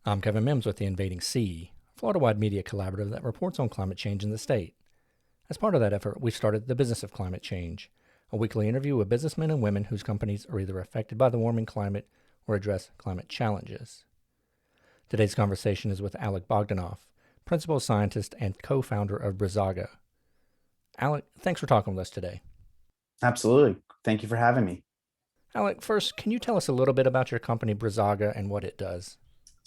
I'm Kevin Mims with the Invading Sea, a Florida-wide media collaborative that reports on climate change in the state. As part of that effort, we started The Business of Climate Change, a weekly interview with businessmen and women whose companies are either affected by the warming climate or address climate challenges. Today's conversation is with Alec Bogdanoff, principal scientist and co-founder of Brizaga. Alec, thanks for talking with us today. Absolutely. Thank you for having me. Alec, first, can you tell us a little bit about your company Brizaga and what it does?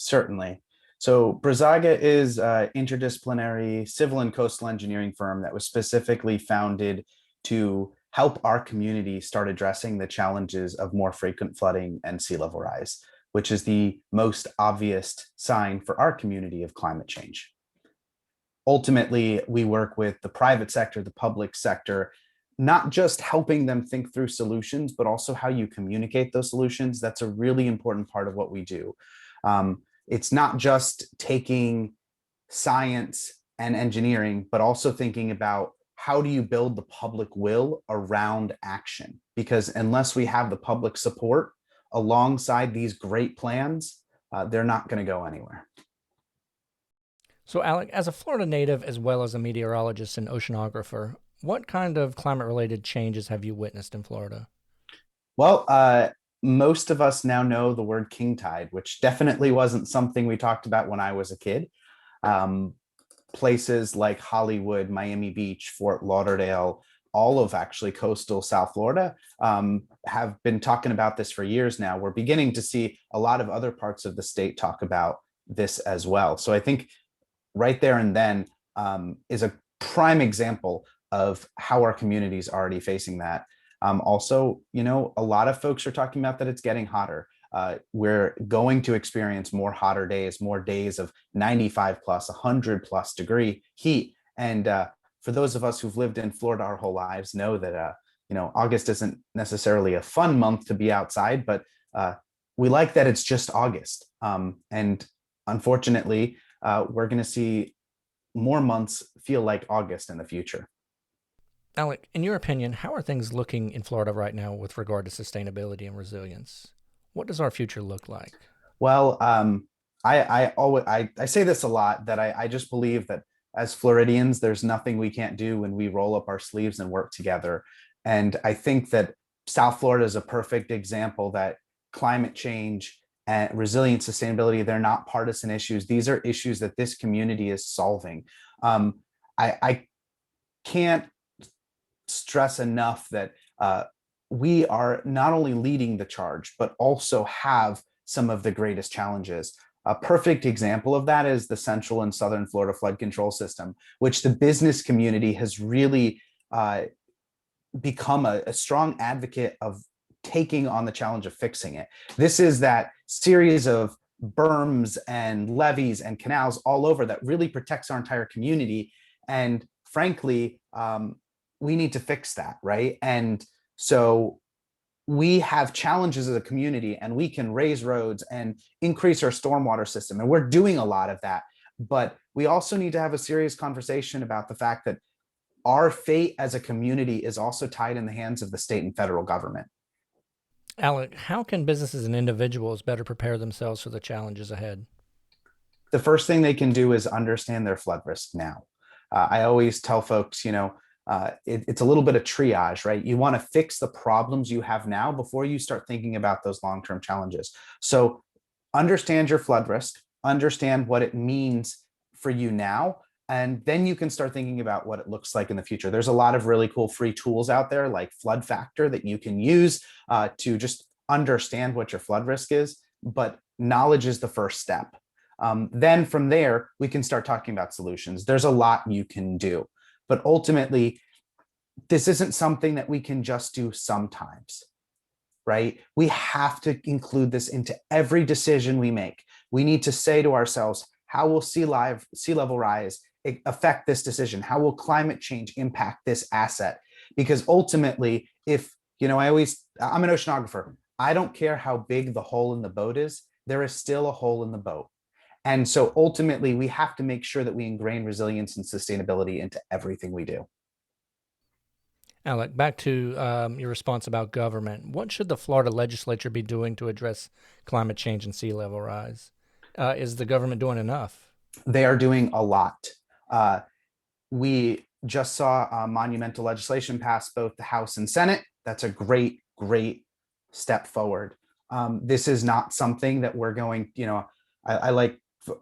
Certainly. So, Brizaga is an interdisciplinary civil and coastal engineering firm that was specifically founded to help our community start addressing the challenges of more frequent flooding and sea level rise, which is the most obvious sign for our community of climate change. Ultimately, we work with the private sector, the public sector, not just helping them think through solutions, but also how you communicate those solutions. That's a really important part of what we do. It's not just taking science and engineering, but also thinking about how do you build the public will around action? Because unless we have the public support alongside these great plans, they're not going to go anywhere. So, Alec, as a Florida native as well as a meteorologist and oceanographer, what kind of climate related changes have you witnessed in Florida? Well, most of us now know the word king tide, which definitely wasn't something we talked about when I was a kid. Um, Places like Hollywood, Miami Beach, Fort Lauderdale, all of actually coastal South Florida have been talking about this for years now. We're beginning to see a lot of other parts of the state talk about this as well. So I think right there and then is a prime example of how our community is already facing that. Also, a lot of folks are talking about that it's getting hotter. We're going to experience more hotter days, more days of 95 plus, 100 plus degree heat. And for those of us who've lived in Florida our whole lives, know that August isn't necessarily a fun month to be outside, but we like that it's just August. And unfortunately, we're going to see more months feel like August in the future. Alec, in your opinion, how are things looking in Florida right now with regard to sustainability and resilience? What does our future look like? Well, I say this a lot that I just believe that as Floridians, there's nothing we can't do when we roll up our sleeves and work together. And I think that South Florida is a perfect example that climate change and resilient sustainability, they're not partisan issues. These are issues that this community is solving. I can't stress enough that we are not only leading the charge, but also have some of the greatest challenges. A perfect example of that is the Central and Southern Florida flood control system, which the business community has really become a strong advocate of taking on the challenge of fixing it. This is that series of berms and levees and canals all over that really protects our entire community. And frankly, we need to fix that, right? And so we have challenges as a community and we can raise roads and increase our stormwater system. And we're doing a lot of that. But we also need to have a serious conversation about the fact that our fate as a community is also tied in the hands of the state and federal government. Alec, how can businesses and individuals better prepare themselves for the challenges ahead? The first thing they can do is understand their flood risk now. I always tell folks, it's a little bit of triage, right? You want to fix the problems you have now before you start thinking about those long-term challenges. So understand your flood risk, understand what it means for you now, and then you can start thinking about what it looks like in the future. There's a lot of really cool free tools out there like Flood Factor that you can use to just understand what your flood risk is, but knowledge is the first step. Then from there, we can start talking about solutions. There's a lot you can do, but ultimately, this isn't something that we can just do sometimes, right? We have to include this into every decision we make. We need to say to ourselves, how will sea level rise affect this decision? How will climate change impact this asset? Because ultimately, if, I'm an oceanographer. I don't care how big the hole in the boat is, there is still a hole in the boat. And so ultimately, we have to make sure that we ingrain resilience and sustainability into everything we do. Alec, back to your response about government. What should the Florida legislature be doing to address climate change and sea level rise? Is the government doing enough? They are doing a lot. Uh, we just saw monumental legislation pass both the House and Senate. That's a great, great step forward. This is not something that we're going, I like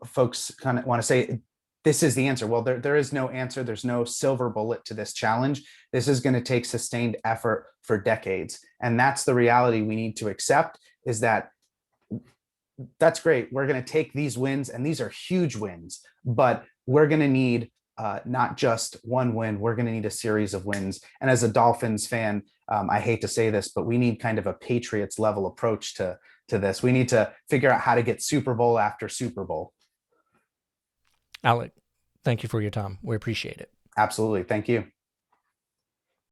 folks kind of want to say this is the answer. Well, there is no answer. There's no silver bullet to this challenge. This is going to take sustained effort for decades. And that's the reality we need to accept, is that that's great. We're going to take these wins, and these are huge wins, but we're going to need not just one win. We're going to need a series of wins. And as a Dolphins fan, I hate to say this, but we need kind of a Patriots level approach to this. We need to figure out how to get Super Bowl after Super Bowl. Alec, thank you for your time. We appreciate it. Absolutely. Thank you.